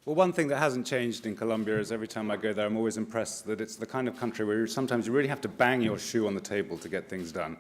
Well, one thing that hasn't changed in Colombia is every time I go there, I'm always impressed that it's the kind of country where sometimes you really have to bang your shoe on the table to get things done.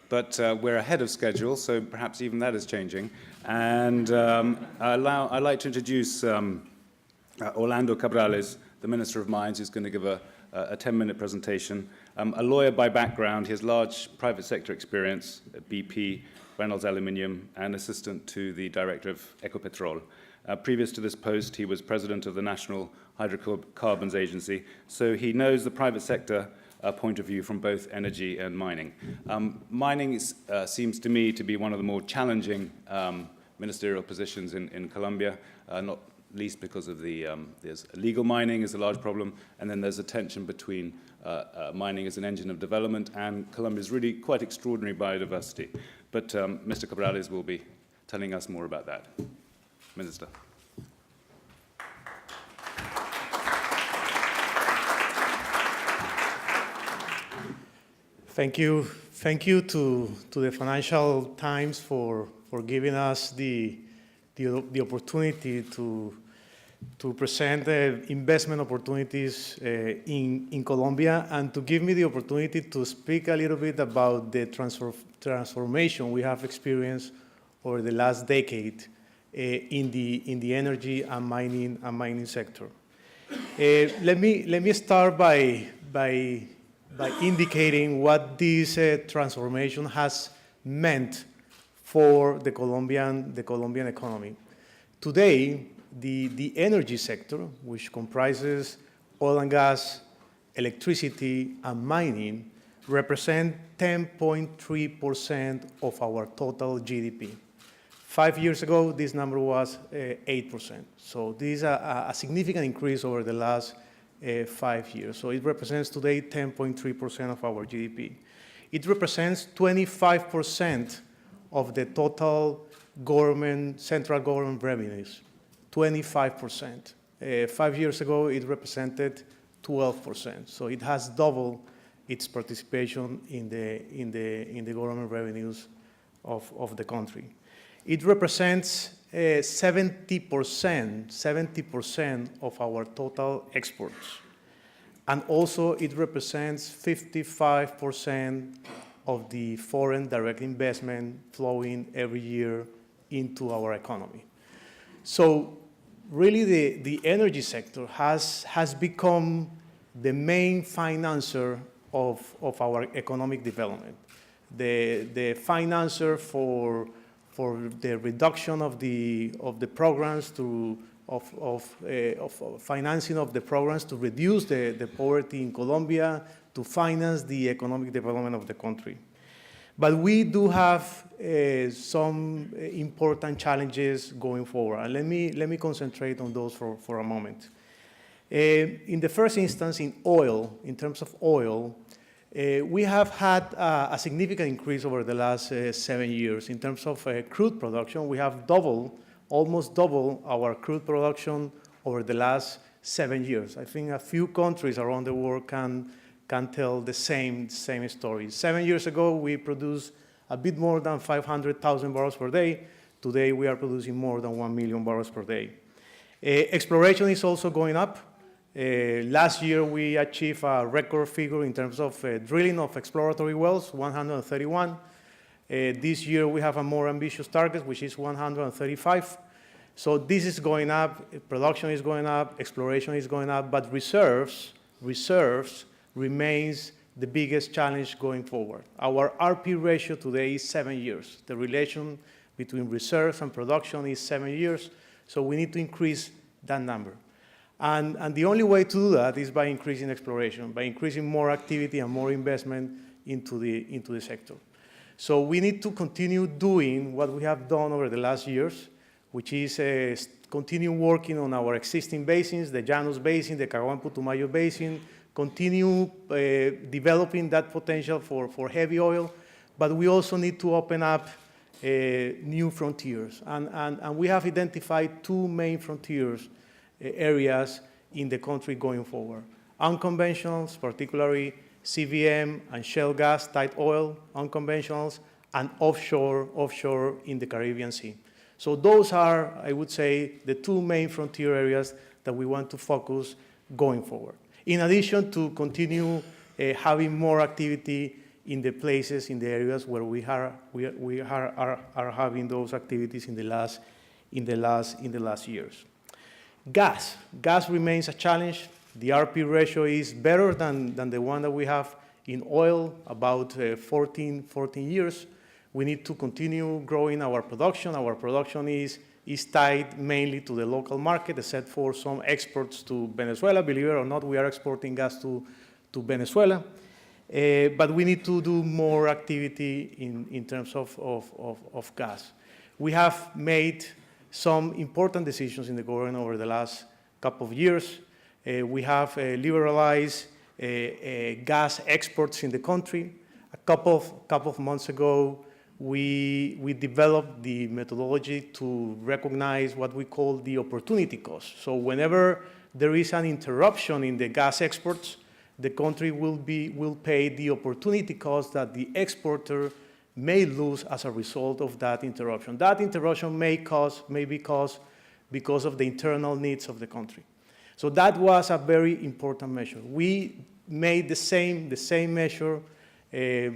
But we're ahead of schedule, so perhaps even that is changing. And I'd like to introduce Orlando Cabrales, the Minister of Mines, who's going to give a 10-minute presentation. A lawyer by background, he has large private sector experience at BP, Reynolds Aluminium, and assistant to the director of Ecopetrol. Previous to this post, he was president of the National Hydrocarbons Agency, so he knows the private sector point of view from both energy and mining. Mining seems to me to be one of the more challenging ministerial positions in Colombia, not least because of there's illegal mining is a large problem, and then there's a tension between mining as an engine of development and Colombia's really quite extraordinary biodiversity. But Mr. Cabrales will be telling us more about that. Minister. Thank you. Thank you to the Financial Times for giving us the opportunity to present the investment opportunities in Colombia, and to give me the opportunity to speak a little bit about the transformation we have experienced over the last decade in the energy and mining sector. Let me start by indicating what this transformation has meant for the Colombian economy. Today, the energy sector, which comprises oil and gas, electricity, and mining, represent 10.3% of our total GDP. 5 years ago, this number was 8%. So this is a significant increase over the last 5 years. So it represents today 10.3% of our GDP. It represents 25% of the total central government revenues, 25%. 5 years ago, it represented 12%. So it has doubled its participation in the government revenues of the country. It represents 70% of our total exports. And also it represents 55% of the foreign direct investment flowing every year into our economy. So really the energy sector has become the main financer of our economic development. The financer for the reduction of the programs of financing of the programs to reduce the poverty in Colombia, to finance the economic development of the country. But we do have some important challenges going forward, and let me concentrate on those for a moment. In the first instance, in terms of oil, we have had a significant increase over the last 7 years. In terms of crude production, we have almost doubled our crude production over the last 7 years. I think a few countries around the world can tell the same story. 7 years ago, we produced a bit more than 500,000 barrels per day. Today, we are producing more than 1 million barrels per day. Exploration is also going up. Last year, we achieved a record figure in terms of drilling of exploratory wells, 131. This year, we have a more ambitious target, which is 135. So this is going up, production is going up, exploration is going up, but reserves remains the biggest challenge going forward. Our RP ratio today is 7 years. The relation between reserves and production is 7 years, so we need to increase that number. And the only way to do that is by increasing exploration, by increasing more activity and more investment into the sector. So we need to continue doing what we have done over the last years, which is continue working on our existing basins, the Llanos Basin, the Caguán-Putumayo Basin, continue developing that potential for heavy oil, but we also need to open up new frontiers. And we have identified two main frontiers areas in the country going forward. Unconventionals, particularly CVM and shale gas, tight oil, unconventionals, and offshore in the Caribbean Sea. So those are, I would say, the two main frontier areas that we want to focus going forward. In addition to continue having more activity in the places, in the areas where we are having those activities in the last years. Gas remains a challenge. The RP ratio is better than the one that we have in oil, about 14 years. We need to continue growing our production. Our production is tied mainly to the local market, except for some exports to Venezuela. Believe it or not, we are exporting gas to Venezuela. But we need to do more activity in terms of gas. We have made some important decisions in the government over the last couple of years. We have liberalized gas exports in the country. A couple of months ago, we developed the methodology to recognize what we call the opportunity cost. So whenever there is an interruption in the gas exports, the country will pay the opportunity cost that the exporter may lose as a result of that interruption. That interruption may be caused because of the internal needs of the country. So that was a very important measure. We made the same measure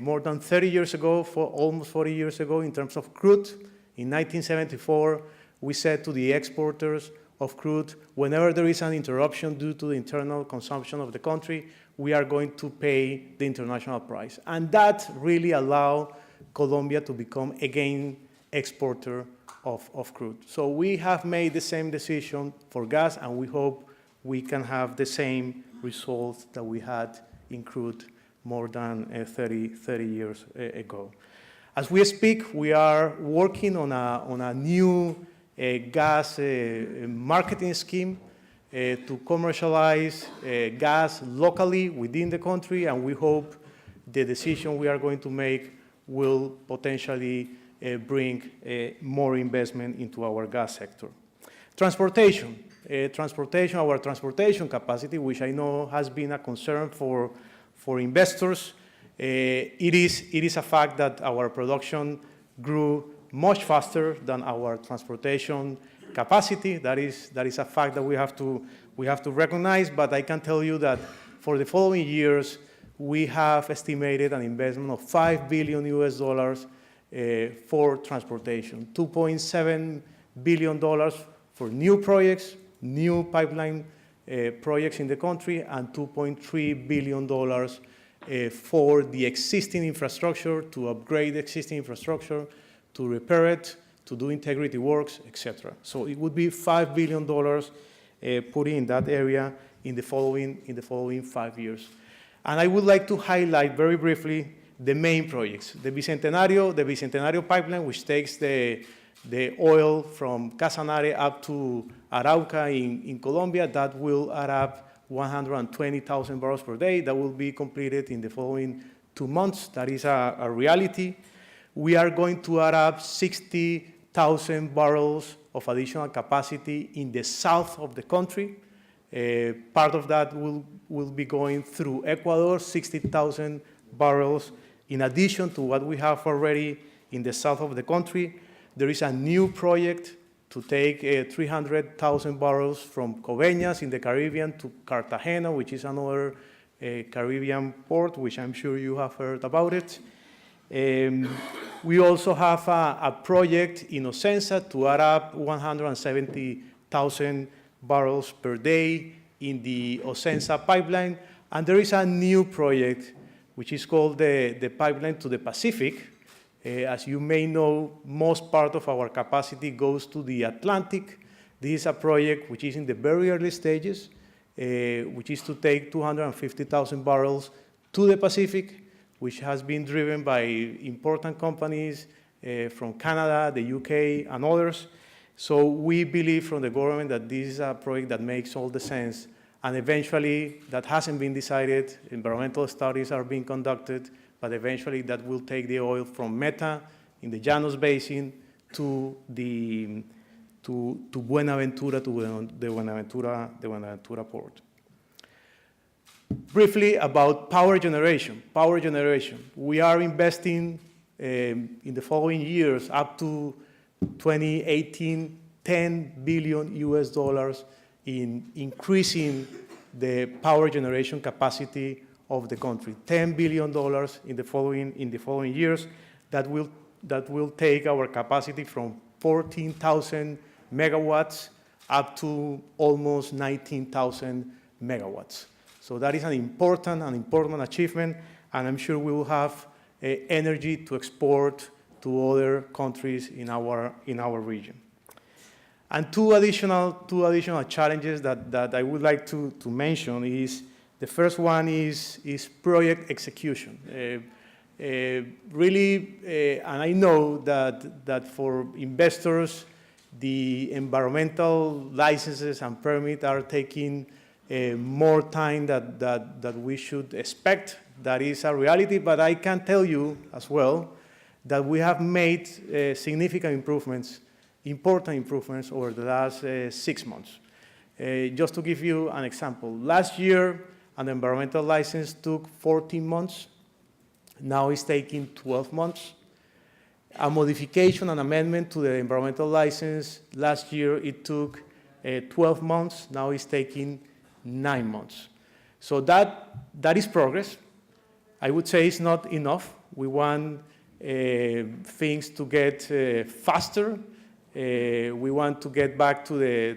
more than 30 years ago, almost 40 years ago, in terms of crude. In 1974, we said to the exporters of crude, whenever there is an interruption due to the internal consumption of the country, we are going to pay the international price. And that really allowed Colombia to become, again, exporter of crude. So we have made the same decision for gas, and we hope we can have the same results that we had in crude more than 30 years ago. As we speak, we are working on a new gas marketing scheme to commercialize gas locally within the country, and we hope the decision we are going to make will potentially bring more investment into our gas sector. Transportation, our transportation capacity, which I know has been a concern for investors. It is a fact that our production grew much faster than our transportation capacity. That is a fact that we have to recognize, but I can tell you that for the following years, we have estimated an investment of $5 billion for transportation, $2.7 billion for new projects, new pipeline projects in the country, and $2.3 billion for the existing infrastructure, to upgrade the existing infrastructure, to repair it, to do integrity works, etc. So it would be $5 billion put in that area in the following 5 years. And I would like to highlight very briefly the main projects. The Bicentenario pipeline, which takes the oil from Casanare up to Arauca in Colombia, that will add up 120,000 barrels per day. That will be completed in the following 2 months. That is a reality. We are going to add up 60,000 barrels of additional capacity in the south of the country. Part of that will be going through Ecuador, 60,000 barrels, in addition to what we have already in the south of the country. There is a new project to take 300,000 barrels from Coveñas in the Caribbean to Cartagena, which is another Caribbean port, which I'm sure you have heard about it. We also have a project in Ocensa to add up 170,000 barrels per day in the Ocensa pipeline. And there is a new project, which is called the pipeline to the Pacific. As you may know, most part of our capacity goes to the Atlantic. This is a project which is in the very early stages, which is to take 250,000 barrels to the Pacific, which has been driven by important companies from Canada, the UK, and others. So we believe from the government that this is a project that makes all the sense, and eventually, that hasn't been decided, environmental studies are being conducted, but eventually that will take the oil from Meta in the Llanos Basin to Buenaventura, to the Buenaventura port. Briefly about power generation. We are investing in the following years up to 2018, $10 billion US dollars in increasing the power generation capacity of the country. $10 billion in the following years that will take our capacity from 14,000 megawatts up to almost 19,000 megawatts. So that is an important achievement, and I'm sure we will have energy to export to other countries in our region. And two additional challenges that I would like to mention is, the first one is project execution. Really, and I know that for investors, the environmental licenses and permits are taking more time that we should expect. That is a reality, but I can tell you as well that we have made significant improvements, important improvements over the last 6 months. Just to give you an example, last year, an environmental license took 14 months. Now it's taking 12 months. A modification, an amendment to the environmental license, last year it took 12 months. Now it's taking 9 months. So that is progress. I would say it's not enough. We want things to get faster. We want to get back to the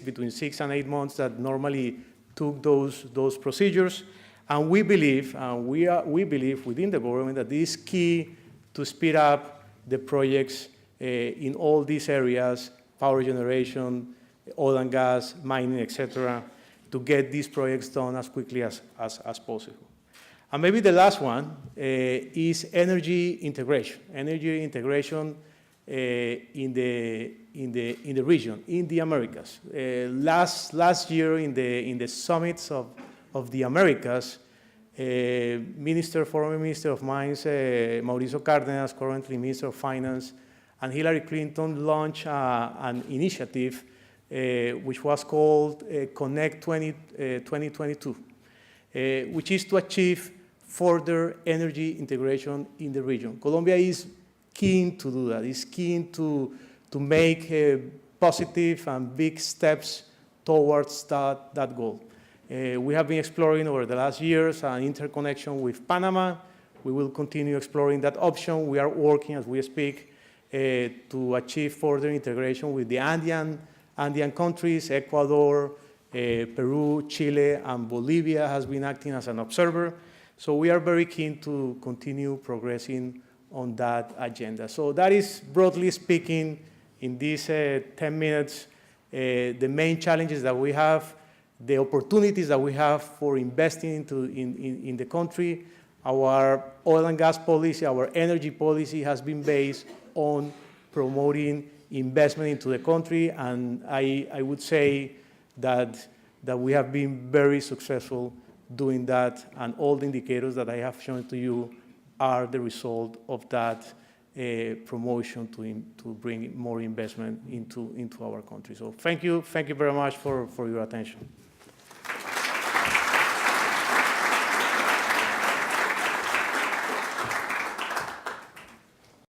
between 6 and 8 months that normally took those procedures. And we believe within the government that this is key to speed up the projects in all these areas, power generation, oil and gas, mining, etc., to get these projects done as quickly as possible. And maybe the last one is energy integration. Energy integration in the region, in the Americas. Last year in the summits of the Americas, former Minister of Mines, Mauricio Cárdenas, currently Minister of Finance, and Hillary Clinton launched an initiative which was called Connect 2022, which is to achieve further energy integration in the region. Colombia is keen to do that. It's keen to make positive and big steps towards that goal. We have been exploring over the last years an interconnection with Panama. We will continue exploring that option. We are working as we speak to achieve further integration with the Andean countries. Ecuador, Peru, Chile, and Bolivia has been acting as an observer. So we are very keen to continue progressing on that agenda. So that is, broadly speaking, in these 10 minutes, the main challenges that we have, the opportunities that we have for investing in the country. Our oil and gas policy, our energy policy has been based on promoting investment into the country, and I would say that we have been very successful doing that, and all the indicators that I have shown to you are the result of that promotion to bring more investment into our country. So thank you very much for your attention.